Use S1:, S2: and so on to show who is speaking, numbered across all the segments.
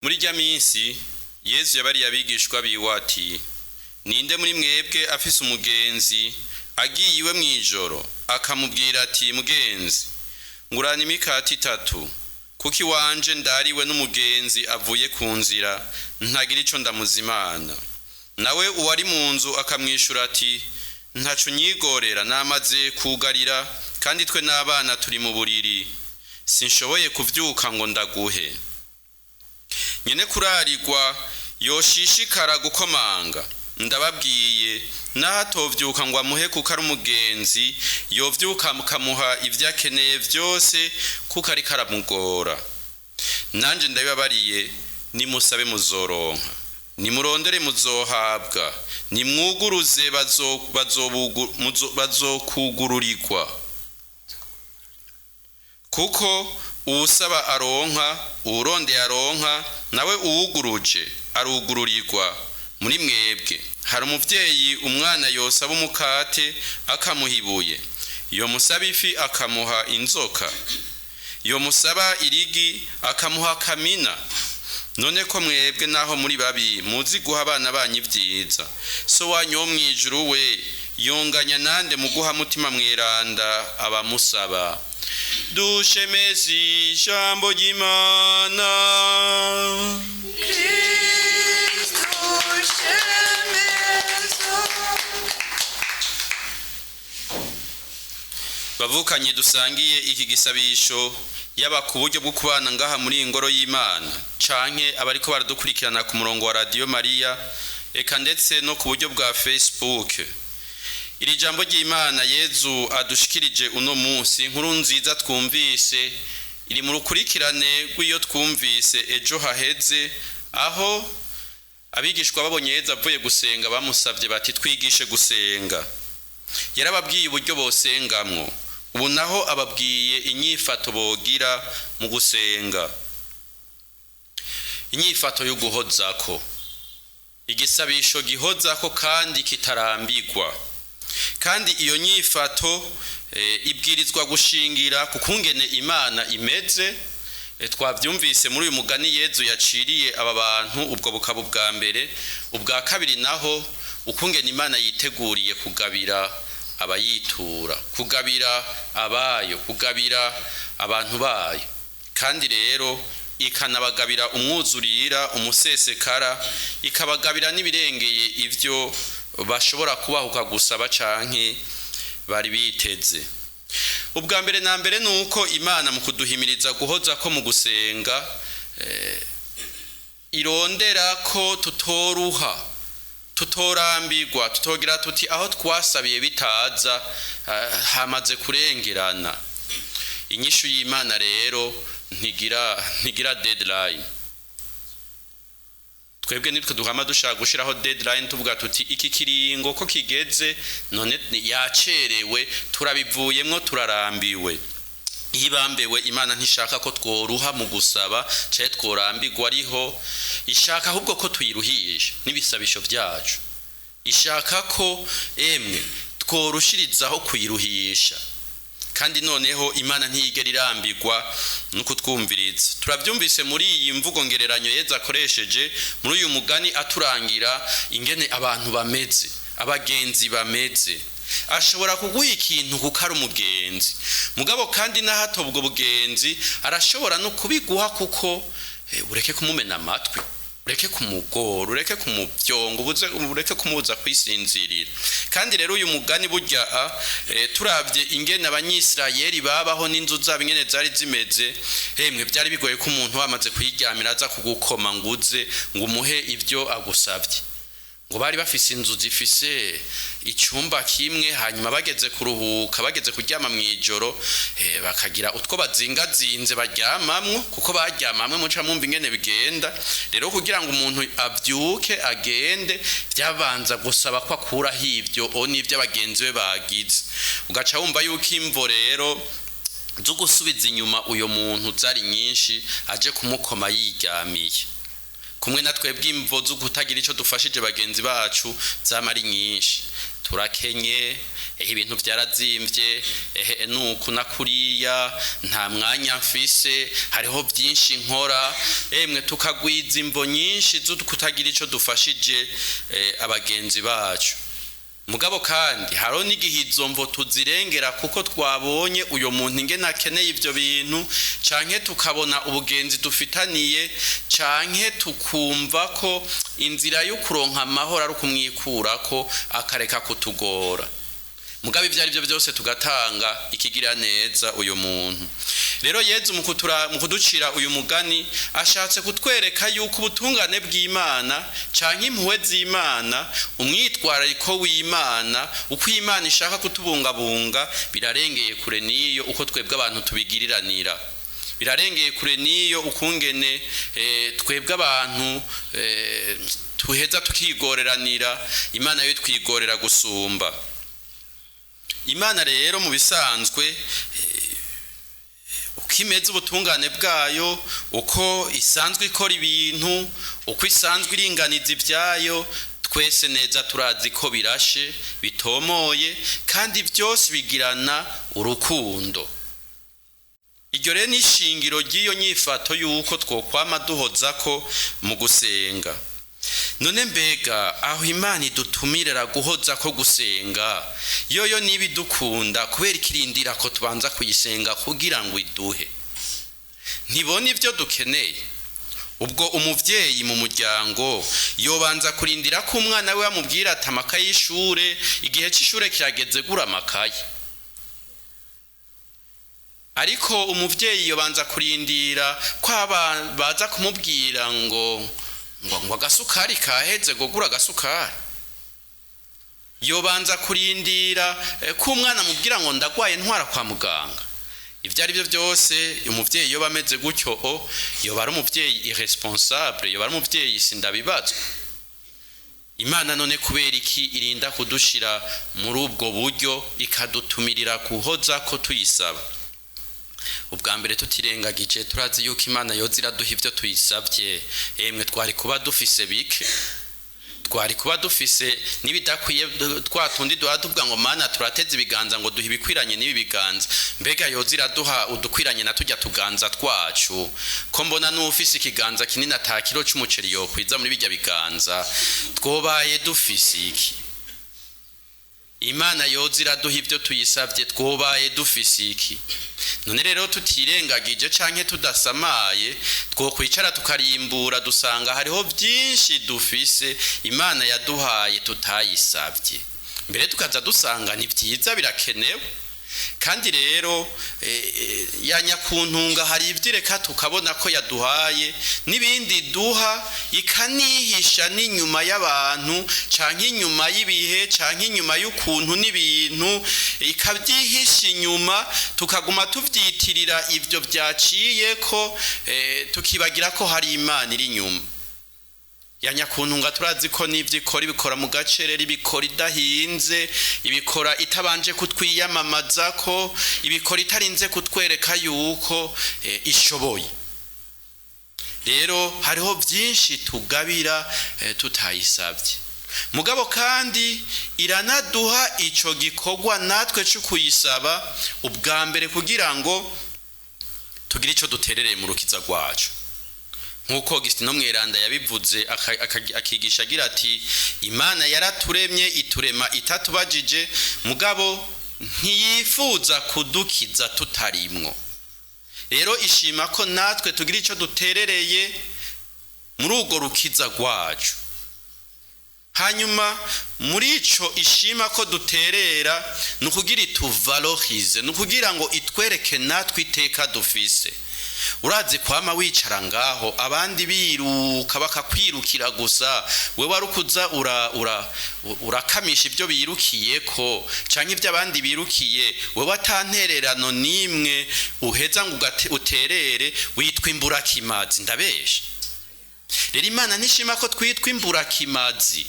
S1: Muri rya minsi Yesu yabari abigishwa biwe ati, ninde muri mwebwe afise umugenzi agiye iwe mwijoro akamubwira ati, mugenzi ngurana imikati 3 kuki wanje ndariwe n'umugenzi avuye ku nzira ntagira ico ndamuzimana. Nawe uwari mu nzu akamwishura ati, ntacu nyigorera namaze kugarira kandi twe n'abana turi mu buriri sinshoboye kuvyuka ngo ndaguhe. Nyene kurarirwa yoshishikara gukomanga. Ndababwiye nahatovyuka ngo amuhe kuko ari umugenzi yovyuka mukamuha ivyo akeneye vyose kuko ari karamugora. Nanje ndabibabariye, nimusabe muzoronka, nimurondere muzohabwa, nimwuguruze bazokugururirwa. Kuko uwusaba aronka, uwurondeye aronka, nawe uwuguruje arugururirwa. Muri mwebwe hari umuvyeyi umwana yosaba umukate akamuha ibuye, yomusaba ifi akamuha inzoka, yomusaba irigi akamuha kamina? None ko mwebwe naho muri babi muzi guha abana banyu ivyiza, so wanyu wo mwijuru we yonganya nande mu guha mutima mweranda abamusaba. Dushemeze ijambo ry'Imana. Bavukanye dusangiye iki gisabisho, yaba ku buryo bwo kubana ngaha muri ingoro y'Imana canke abariko baradukurikirana ku murongo wa Radio Maria, eka ndetse no ku buryo bwa Facebook. Iri jambo ry'Imana Yezu adushikirije uno munsi, inkuru nziza twumvise, iri mu rukurikirane rw'iyo twumvise ejo haheze, aho abigishwa babonye Yezu avuye gusenga bamusavye bati, twigishe gusenga. Yarababwiye uburyo bosengamwo, ubu naho ababwiye inyifato bogira mu gusenga. Inyifato yo guhozako, igisabisho gihozako kandi kitarambirwa. Kandi iyo nyifato ibwirizwa gushingira ku kungene Imana imeze. Twavyumvise muri uyu mugani Yezu yaciriye aba bantu, ubwo bukaba bwa mbere. Ubwa kabiri naho ukungene Imana yiteguriye kugabira abayitura, kugabira abayo, kugabira abantu bayo. Kandi rero ikanabagabira umwuzurira, umusesekara, ikabagabira n'ibirengeye ivyo bashobora kubahuka gusaba canke bari biteze. Ubwa mbere na mbere nuko Imana mu kuduhimiriza guhoza ko mu gusenga irondera ko tutoruha, tutorambirwa, tutogira tuti aho twasabiye bitaza hamaze kurengerana. Inyishu y'Imana rero ntigira deadline. Twebwe nitwe duhama dushaka gushiraho deadline, tuvuga tuti iki kiringo ko kigeze none yacerewe, turabivuyemwo, turarambiwe. Ibambewe Imana ntishaka ko tworuha mu gusaba cyaye tworambirwa, ariho ishaka ahubwo ko tuyiruhisha n'ibisabisho byacu. Ishaka ko tworushirizaho kuyiruhisha. Kandi noneho Imana ntiyigera irambirwa nuko twumviriza. Turavyumvise muri iyi mvugo ngereranyo Yezu akoresheje muri uyu mugani aturangira ingene abantu bameze, abagenzi bameze. Ashobora kuguha ikintu kuko ari umugenzi, mugabo kandi nahato ubwo bugenzi arashobora no kubiguha kuko ureke kumumena amatwi, ureke kumugora, ureke kumuvyonga, ureke kumubuza kwisinzirira. Kandi rero uyu mugani burya turavye ingene abanyisirayeli babaho n'inzu zabo ingene zari zimeze, byari bigoye ko umuntu wamaze kuyiryamira aza kugukoma nguze ngo umuhe ivyo agusavye. Ngo bari bafise inzu zifise icyumba kimwe, hanyuma bageze kuruhuka, bageze kuryama mwijoro bakagira utwo bazingazinze baryamamwo, kuko baryamamwe muca mwumva ingene bigenda. Rero kugira ngo umuntu avyuke agende byabanza gusaba ko akuraho ivyo n'ivyo abagenzi be bagize. Ugaca wumva yuko imvo rero zo gusubiza inyuma uyo muntu zari nyinshi, aje kumukoma yiryamiye. Kumwe na twebwe imvo zo kutagira ico dufashije bagenzi bacu zamari nyinshi. Turakenye, ibintu byarazimvye, nuko nakuriya nta mwanya mfise, hariho byinshi nkora, emwe tukagwiza imvo nyinshi kutagira ico dufashije abagenzi bacu. Mugabo kandi haro n'igihe izo mvo tuzirengera kuko twabonye uyo muntu ingene akeneye ivyo bintu, canke tukabona ubugenzi dufitaniye, canke tukumva ko inzira yo kuronka amahoro ari ukumwikurako akareka kutugora. Mugabo ivyo ari byo byose tugatanga ikigira neza uyu muntu. Rero Yezu mu kuducira uyu mugani ashatse kutwereka yuko ubutungane bw'Imana canke impuhwe z'Imana, umwitwarariko w'Imana, uko Imana ishaka kutubungabunga birarengeye kure niyo uko twebwe abantu tubigiriranira. Birarengeye kure niyo ukungene twebwe abantu tuheza tukigoreranira, Imana yo twigorera gusumba. Imana rero mu bisanzwe ukimeze ubutungane bwayo, uko isanzwe ikora ibintu, uko isanzwe iringaniza ibyayo, twese neza turazi ko birashe, bitomoye, kandi byose bigirana urukundo. Iryo rero ni ishingiro ry'iyo nyifato y'uko twokwama duhozako mu gusenga. None mbega aho Imana idutumirira guhoza ko gusenga, yoyo nibidukunda kubera ikirindira ko tubanza kuyisenga kugira ngo iduhe. Ntibona ivyo dukeneye. Ubwo umuvyeyi mu muryango yobanza kurindira ko umwana we amubwira ati amakaye y'ishure, igihe c'ishure kirageze gura amakaye. Ariko umuvyeyi yobanza kurindira ko baza kumubwira ngo agasukari kaheze gugura agasukari. Yobanza kurindira ko umwana amubwira ngo ndagwaye ntwara kwa muganga. Ivyo ari byo byose umuvyeyi yoba ameze gutyo, yoba ari umuvyeyi irresponsable, yoba ari umuvyeyi sindabibazwa. Imana none kubera iki irinda kudushira muri ubwo buryo, ikadutumirira kuhoza ko tuyisaba? Ubwa mbere tutirengagije, turazi yuko Imana yoza iraduha ivyo tuyisavye. Emwe twari kuba dufise bike, twari kuba dufise nibidakwiye, twatundi duhaduvuga ngo Mana turateze ibiganza ngo duhe ibikwiranye n'ibi biganza. Mbega yoza iraduha udukwiranye na tujya tuganza twacu? Ko mbona n'ufise ikiganza kinini ata kilo c'umuceri yokwiza muri bijya biganza, twobaye dufise iki? Imana yoza iraduha ivyo tuyisavye, twobaye dufise iki? None rero tutirengagije canke tudasamaye, twokwicara tukarimbura dusanga hariho byinshi dufise Imana yaduhaye tutayisavye. Mbere tukaza dusanga ni vyiza birakenewe. Kandi rero yanyakuntunga hari ivyireka tukabona ko yaduhaye n'ibindi duha ikanihisha n'inyuma y'abantu, canke inyuma y'ibihe, canke inyuma y'ukuntu n'ibintu, ikavyihisha inyuma, tukaguma tuvyitirira ivyo vyaciye ko, tukibagira ko hari Imana iri inyuma. Yanyakuntunga turazi ko n'ivyo ikora ibikora mu gacerera, ibikora idahinze, ibikora itabanje kutwiyamamaza ko, ibikora itarinze kutwereka yuko ishoboye. Rero hariho byinshi tugabira tutayisavye. Mugabo kandi iranaduha ico gikorwa natwe cyo kuyisaba ubwa mbere kugira ngo tugire ico duterereye mu rukiza rwacu. Nkuko Augustino Mweranda yabivuze akigisha agira ati, Imana yaraturemye iturema itatubajije, mugabo ntiyifuza kudukiza tutarimwo. Rero ishima ko natwe tugira ico duterereye muri urwo rukiza rwacu. Hanyuma muri ico ishima ko duterera, nukugira ituvalorize, nukugira ngo itwereke natwe iteka dufise. Urazi kwama wicara ngaho abandi biruka bakakwirukira gusa, wewe warukuza urakamisha ibyo birukiyeko, canke ibyo abandi birukiye, wewe atantererano nimwe uheza ngo uterere, witwa imburakimazi. Ndabesha? Rero Imana nishima ko twitwa imburakimazi.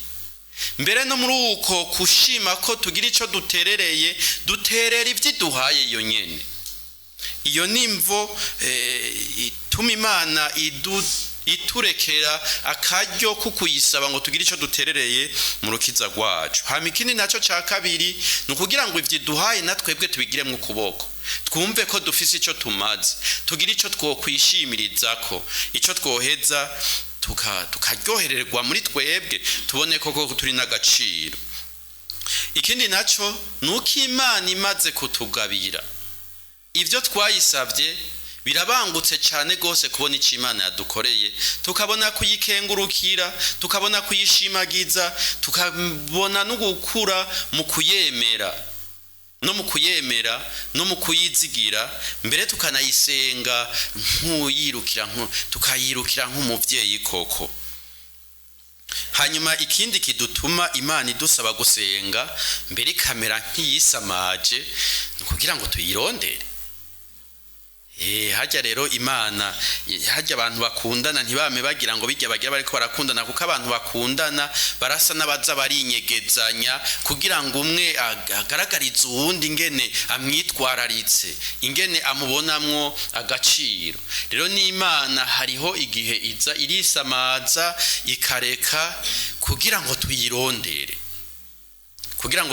S1: Mbere no muri uko kushima ko tugira ico duterereye, duterera ivyiduhaye iyo nyene. Iyo nimvo ituma Imana iturekera akaryo ko kuyisaba ngo tugire icyo duterereye murukiza rwacu. hama ikindi nacyo cya kabiri ni ukugira ngo ivyo duhaye natwebwe tubigiremwo ukuboko, twumve ko dufise icyo tumaze, tugire icyo twokwishimirizako, icyo twoheza tukaryohererwa muri twebwe, tubone koko turi n'agaciro. ikindi nacyo ni uko Imana imaze kutugabira ivyo twayisabye, birabangutse cyane gose kubona icyo Imana yadukoreye, tukabona kuyikengurukira, tukabona kuyishimagiza, tukabona no gukura mu kuyemera no mu kuyizigira, mbere tukanayisenga tukayirukira nk'umuvyeyi koko. hanyuma ikindi kidutuma Imana idusaba gusenga mbere ikamera nk'iyisamaje, ni kugira ngo tuyirondere. hajya rero Imana, hajya abantu bakundana ntibame bagira ngo bijya bagira bariko barakundana, kuko abantu bakundana barasa n'abaza barinyegezanya kugira ngo umwe agaragarize uwundi ingene amwitwararitse, ingene amubonamwo agaciro. rero n'Imana hariho igihe iza irisamaza ikareka kugira ngo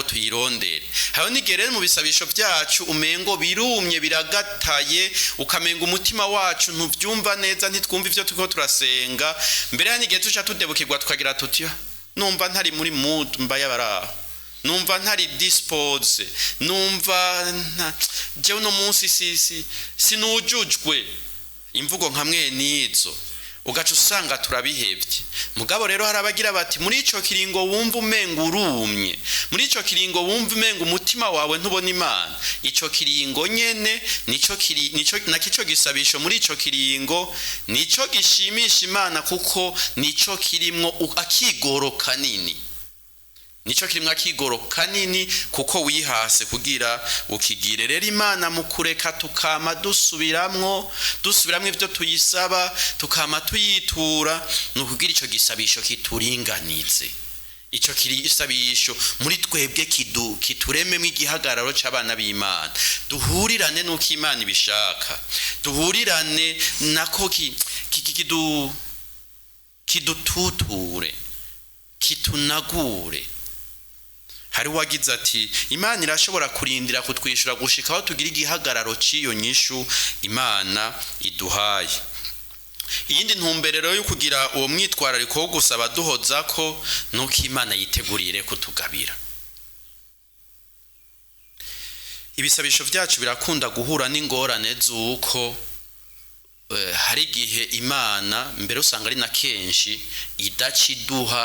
S1: tuyirondere. Hayo nigere mu bisabisho byacu umengo birumye biragataye, ukamenga umutima wacu ntuvyumva neza, ntitwumva ivyo turiko turasenga. mbere ya nigeze tuca tudebukirwa tukagira tuti numva ntari muri mood mbaya baraho, numva ntari dispose, numva jewe no munsi sinujujwe, imvugo nkamwe nizo, ugaca usanga turabihevye. mugabo rero harabagira bati muri ico kiringo wumva umenga urumye, muri ico kiringo wumva umenga umutima wawe ntubona Imana, ico kiringo nyene nico gisabisho muri ico kiringo nico gishimisha Imana, kuko nico kirimwo akigoro kanini, kuko wihase kugira ukigire. rero Imana mu kureka tukama dusubiramwo ivyo tuyisaba, tukama tuyitura, ni ukugira ico gisabisho kituringanize, ico gisabisho muri twebwe kiturememwo igihagararo c'abana b'Imana, duhurirane nuko Imana ibishaka, duhurirane nako kidututure, kitunagure. hari wagize ati Imana irashobora kurindira kutwishura gushika aho tugira igihagararo ciyo nyishu Imana iduhaye. iyindi ntumberero yo kugira uwo mwitwarariko wo gusaba duhoza ko nuko Imana yitegurire kutugabira. ibisabisho vyacu birakunda guhura n'ingorane z'uko hari igihe Imana mbere usanga ari na kenshi idaciduha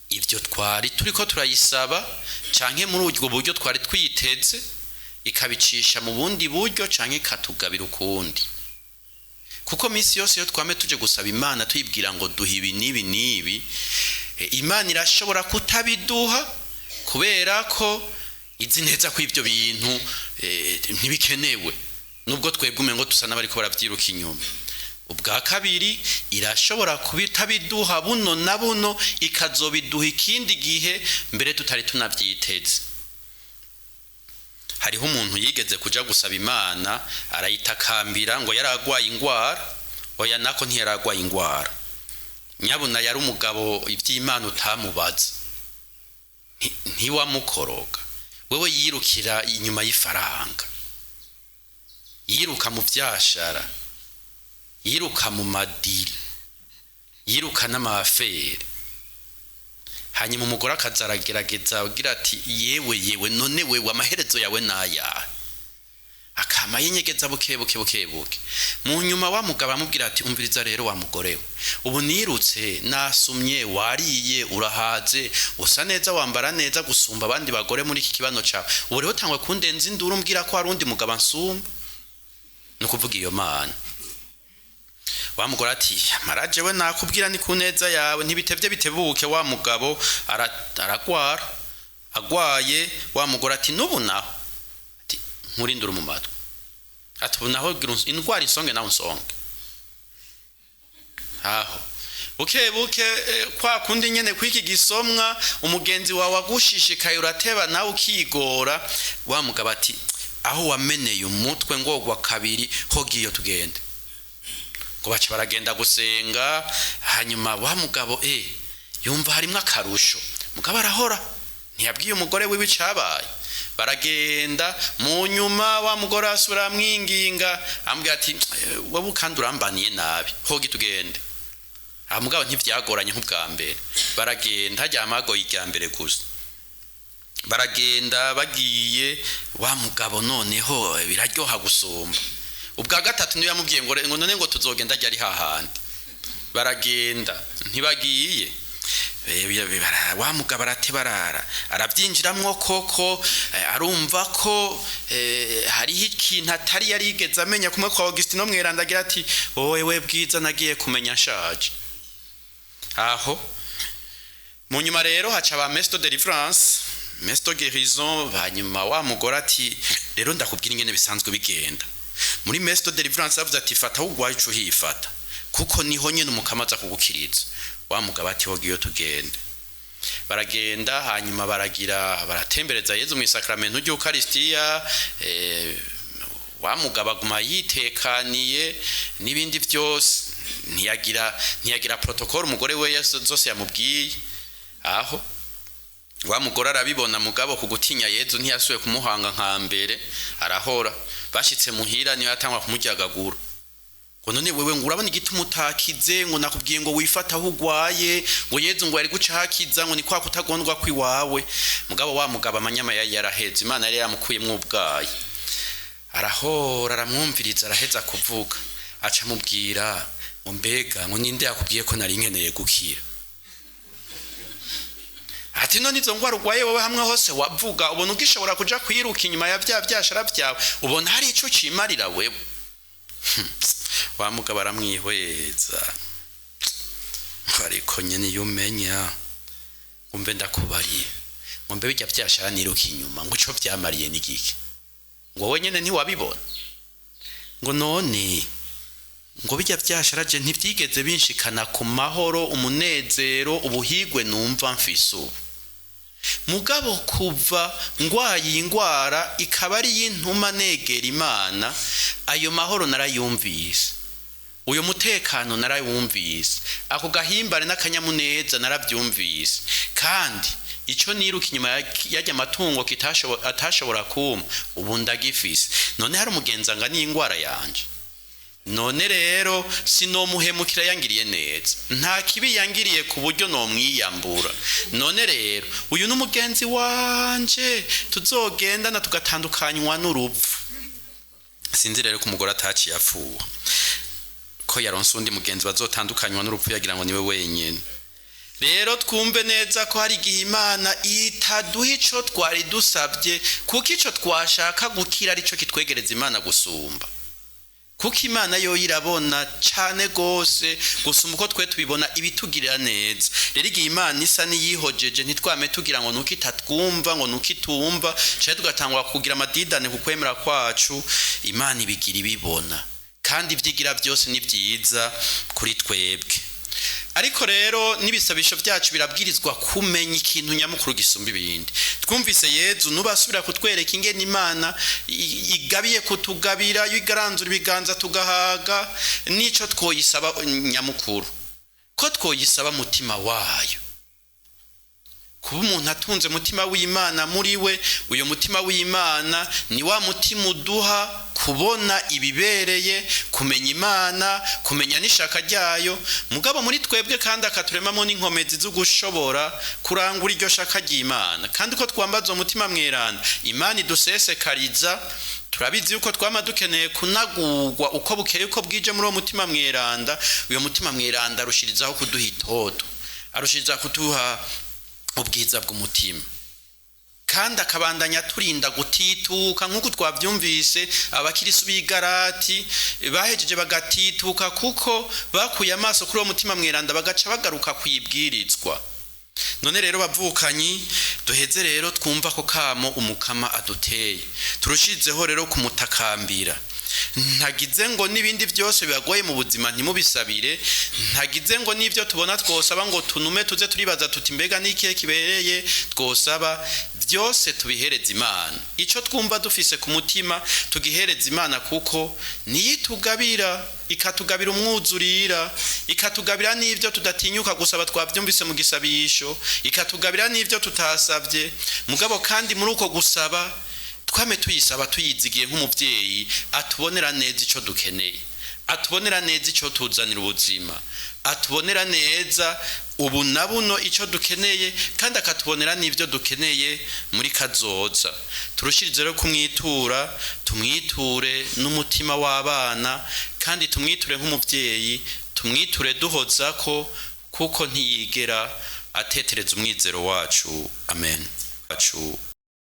S1: ivyo twari turiko turayisaba, canke muri ubwo buryo twari twiteze, ikabicisha mu bundi buryo, canke ikatugabira ukundi. kuko misi yose yo twame tuje gusaba Imana tuyibwira ngo duha ibi n'ibi, Imana irashobora kutabiduha kubera ko izi neza ko ivyo bintu ntibikenewe, nubwo twebwe umengo tusa n'abariko baravyiruka inyuma. ubwa kabiri irashobora kubitabiduha buno na buno, ikazobiduha ikindi gihe mbere tutari tunavyiteze. hariho umuntu yigeze kuja gusaba Imana, arayitakambira ngo yaragwaye ingwara. oya nako ntiyaragwaye ingwara, nyabuna yari umugabo ivy'Imana utamubaza, ntiwamukoroga wewe, yirukira inyuma y'ifaranga, yiruka mu vyashara, yiruka mu madiri, yiruka n'amafere. hanyuma umugore akazaragerageza agira ati yewe none wewe amaherezo yawe naya, akama yinyegeza bukebuke. mu nyuma wa mugabo amubwira ati umviriza rero wa mugore we, ubu nirutse nasumye, wariye, urahaze, usa neza, wambara neza gusumba abandi bagore muri iki kibano cawe, ubu rero tangwa kundenza induru umbwira ko hari undi mugabo ansumba. no kuvuga iyo Mana wamugora ati maraje we nakubwira ni kuneza yawe, ntibitevye bitebuke. wa mugabo aragwara, agwaye, wamugora ati nubu naho ati nkurindura mu matwe, ati ubu naho indwara isonge nawe nsonge. aho buke kwa kundi nyene kwiki gisomwa umugenzi wawe agushishikaye, urateba nawe ukigora. wa mugabo ati aho wameneye umutwe ngogwa kabiri, hogiyo tugende. ngo baca baragenda gusenga. Hanyuma wa mugabo yumva harimo akarusho, mugabo arahora ntiyabwiye umugore wiwe icabaye. Baragenda mu nyuma wa mugore asubira amwinginga ambwira ati wowe kandi urambaniye nabi, hogi tugende. Mugabo ntivyagoranye nk'ubwa mbere. Baragenda hajyamago irya mbere gusa. Baragenda bagiye, wa mugabo noneho biraryoha gusumba. Ubwa gatatu niyo yamubwiye ngo none ngo tuzogenda ryari hahandi. Baragenda ntibagiye, wa mugabo aratebarara arabyinjiramwo koko, arumva ko hariho ikintu atari yarigeze amenya. Kumwe kwa Augustino Mweranda agira ati wowe bwiza nagiye kumenya nshaje. Aho mu nyuma rero haca ba Maître de délivrance, Maître de guérison. Hanyuma wa mugore ati rero ndakubwira ingene bisanzwe bigenda. Muri Maître de délivrance avuze ati fata ugwaye ico hifata, kuko niho nyene umukamaza kugukiriza. Wa mugabo ati hogiyo tugende. Baragenda hanyuma baratembereza Yezu mu sakramento ry'Eucharistia. Wa mugabo aguma yitekaniye n'ibindi byose, ntiyagira protocole umugore we zose yamubwiye. Aho wa mugore arabibona, mugabo kugutinya Yezu ntiyasuye kumuhanga nka mbere, arahora. Bashitse muhira niyo yatangwa kumuryagagura ngo none wewe ngo urabona igituma utakize, ngo nakubwiye ngo wifata aho ugwaye, ngo Yezu ngo yari guca hakiza, ngo ni kwa kutagondwa kwiwawe. Mugabo wa mugabo amanyama yaraheze, Imana yari yamukuyemwo ubwayi. Arahora aramwumviriza, araheza kuvuga. Aca mubwira ngo mbega ngo ninde yakubwiye ko nari nkeneye gukira? Ati none izo ngwara ugwaye wowe hamwe hose wavuga, ubona ugishobora kuja kwiruka inyuma ya byashara byawe, ubona hari ico cimarira wewe. Wa mugabo aramwihweza, ariko nyene yumenya umbe ndakubariye, umbe bijya byashara niruka inyuma, ngo ico byamariye n'igiki? Ngo wowe nyene ntiwabibona? Ngo none ngo bijya byasharaje ntibyigeze binshikana ku mahoro, umunezero, ubuhigwe numva mfise ubu. Mugabo kuva ngwaye ingwara ikaba ari y'intuma negera Imana, ayo mahoro narayumvise, uyo mutekano narayumvise, ako gahimbare n'akanyamuneza narabyumvise. Kandi ico niruka inyuma yajya amatungo atashobora kuma, ubu ndagifise. None hari umugenzanga n'ingwara yanje, none rero sinomuhemukira yangiriye neza, nta kibi yangiriye ku buryo nomwiyambura. None rero uyu n'umugenzi wanje, tuzogendana tugatandukanywa n'urupfu. Sinzi rero ko umugore ataciye afuwa, ko yaronse undi mugenzi bazotandukanywa n'urupfu yagira ngo niwe wenyene. Rero twumve neza ko hari igihe Imana itaduha ico twari dusabye, kuko ico twashaka gukira arico kitwegereza Imana gusumba. Kuko Imana yo irabona cyane gose gusumba uko twe tubibona ibitugirira neza. Rero igihe Imana isa niyihojeje, ntitwame tugira ngo nuko itatwumva, ngo nuko itumva, cyane tugatangwa kugira amadidane ku kwemera kwacu. Imana ibigira ibibona, kandi ibyigira byose ni byiza kuri twebwe. Ariko rero n'ibisabisho byacu birabwirizwa kumenya ikintu nyamukuru gisumba ibindi. Twumvise Yezu nubasubira kutwereka ingene Imana igabiye kutugabira, yigaranzura ibiganza tugahaga. Nico twoyisaba nyamukuru, ko twoyisaba mutima wayo. Kuba umuntu atunze mutima w'Imana muri we, uyo mutima w'Imana ni wa mutima uduha kubona ibibereye, kumenya Imana, kumenya n'ishaka ryayo. Mugabo muri twebwe kandi akaturemamo n'inkomezi zo gushobora kurangura iryo shaka ry'Imana. Kandi ko twambaza umutima mweranda, Imana idusesekariza. Turabizi yuko twama dukeneye kunagurwa uko bukeye uko bwije muri uwo mutima mweranda. Uyo mutima mweranda arushirizaho kuduha itoto, arushiriza kuduha ubwiza bw'umutima, kandi akabandanya turinda gutituka. Nk'uko twabyumvise abakirisu b'igarati bahejeje bagatituka, kuko bakuye amaso kuri uwo mutima mweranda bagaca bagaruka kwibwirizwa. None rero bavukanyi, duheze rero twumva ko kamo umukama aduteye, turushizeho rero kumutakambira. ntagize ngo n'ibindi byose bibagoye mu buzima ntimubisabire, ntagize ngo n'ibyo tubona twosaba ngo tunume tuze turibaza tuti mbega n'ikihe kibereye twosaba, byose tubihereza Imana. Icyo twumva dufise ku mutima tugihereza Imana, kuko niyo itugabira, ikatugabira umwuzurira, ikatugabira n'ibyo tudatinyuka gusaba twabyumvise mu gisabisho, ikatugabira n'ibyo tutasabye. Mugabo kandi muri uko gusaba twame tuyisaba tuyizigiye nk'umubyeyi atubonera neza icyo dukeneye, atubonera neza icyo tuzanira ubuzima, atubonera neza ubu na buno icyo dukeneye, kandi akatubonera n'ibyo dukeneye muri kazoza. Turushirize rero kumwitura, tumwiture n'umutima w'abana, kandi tumwiture nk'umubyeyi, tumwiture duhoza ko, kuko ntiyigera atetereza umwizero wacu. Amen. Rwacu.